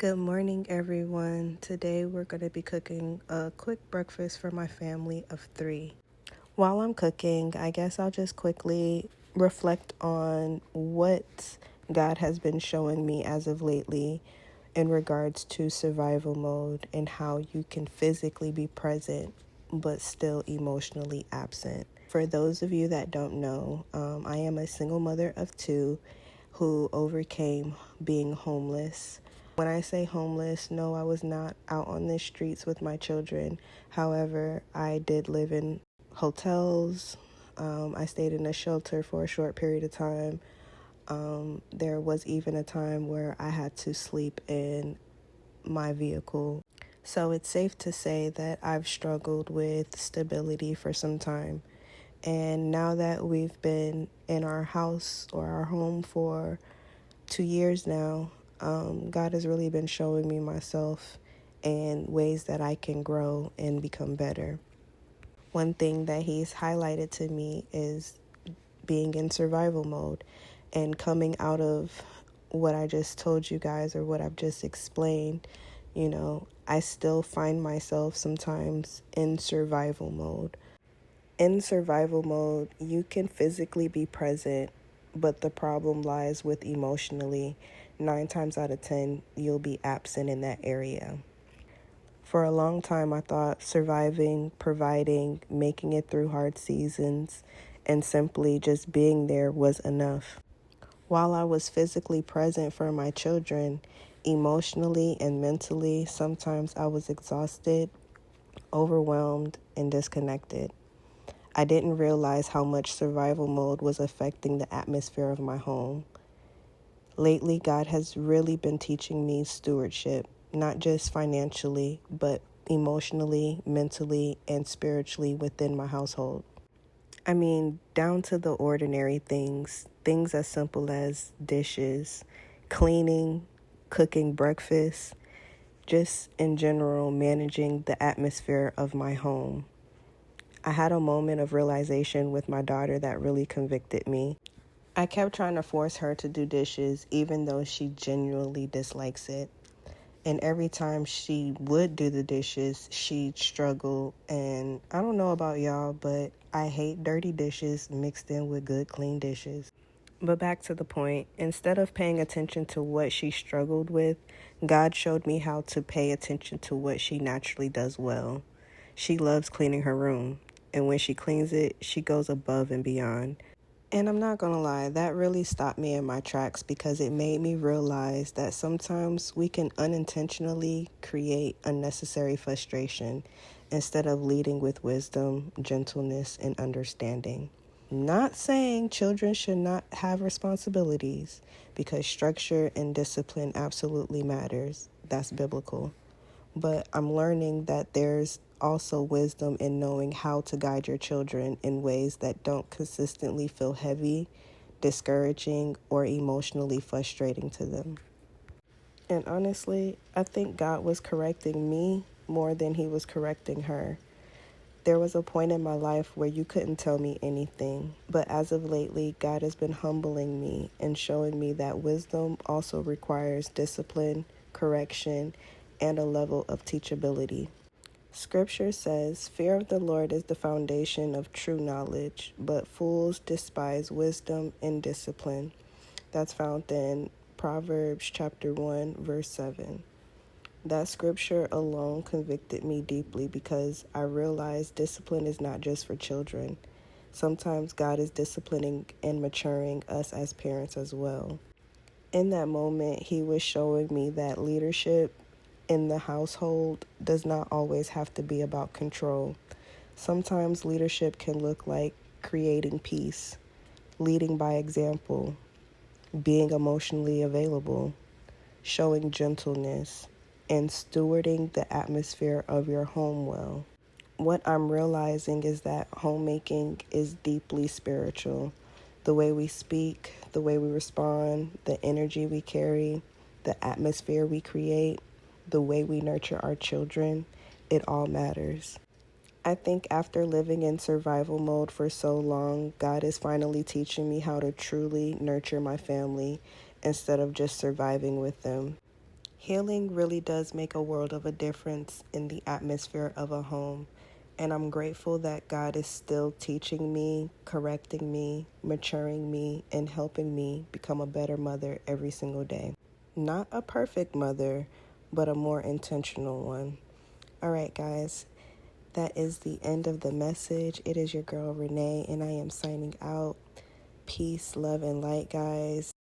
Good morning, everyone. Today we're going to be cooking a quick breakfast for my family of 3. While I'm cooking, I guess I'll just quickly reflect on what God has been showing me as of lately in regards to survival mode and how you can physically be present but still emotionally absent. For those of you that don't know, I am a single mother of 2 who overcame being homeless. When I say homeless, no, I was not out on the streets with my children. However, I did live in hotels. I stayed in a shelter for a short period of time. There was even a time where I had to sleep in my vehicle. So it's safe to say that I've struggled with stability for some time. And now that we've been in our house or our home for 2 years now, God has really been showing me myself and ways that I can grow and become better. One thing that he's highlighted to me is being in survival mode and coming out of what I just told you guys or what I've just explained. I still find myself sometimes in survival mode. In survival mode, you can physically be present, but the problem lies with emotionally. 9 times out of 10, you'll be absent in that area. For a long time, I thought surviving, providing, making it through hard seasons, and simply just being there was enough. While I was physically present for my children, emotionally and mentally, sometimes I was exhausted, overwhelmed, and disconnected. I didn't realize how much survival mode was affecting the atmosphere of my home. Lately, God has really been teaching me stewardship, not just financially, but emotionally, mentally, and spiritually within my household. I mean, down to the ordinary things as simple as dishes, cleaning, cooking breakfast, just in general, managing the atmosphere of my home. I had a moment of realization with my daughter that really convicted me. I kept trying to force her to do dishes, even though she genuinely dislikes it. And every time she would do the dishes, she'd struggle. And I don't know about y'all, but I hate dirty dishes mixed in with good, clean dishes. But back to the point, instead of paying attention to what she struggled with, God showed me how to pay attention to what she naturally does well. She loves cleaning her room. And when she cleans it, she goes above and beyond. And I'm not gonna lie, that really stopped me in my tracks because it made me realize that sometimes we can unintentionally create unnecessary frustration instead of leading with wisdom, gentleness, and understanding. Not saying children should not have responsibilities, because structure and discipline absolutely matters. That's biblical. But I'm learning that there's also wisdom in knowing how to guide your children in ways that don't consistently feel heavy, discouraging, or emotionally frustrating to them. And honestly, I think God was correcting me more than he was correcting her. There was a point in my life where you couldn't tell me anything, but as of lately, God has been humbling me and showing me that wisdom also requires discipline, correction, and a level of teachability. Scripture says, "Fear of the Lord is the foundation of true knowledge, but fools despise wisdom and discipline." That's found in Proverbs chapter 1, verse 7. That scripture alone convicted me deeply because I realized discipline is not just for children. Sometimes God is disciplining and maturing us as parents as well. In that moment, he was showing me that leadership in the household does not always have to be about control. Sometimes leadership can look like creating peace, leading by example, being emotionally available, showing gentleness, and stewarding the atmosphere of your home well. What I'm realizing is that homemaking is deeply spiritual. The way we speak, the way we respond, the energy we carry, the atmosphere we create, the way we nurture our children, it all matters. I think after living in survival mode for so long, God is finally teaching me how to truly nurture my family instead of just surviving with them. Healing really does make a world of a difference in the atmosphere of a home. And I'm grateful that God is still teaching me, correcting me, maturing me, and helping me become a better mother every single day. Not a perfect mother, but a more intentional one. All right, guys, that is the end of the message. It is your girl, Renee, and I am signing out. Peace, love, and light, guys.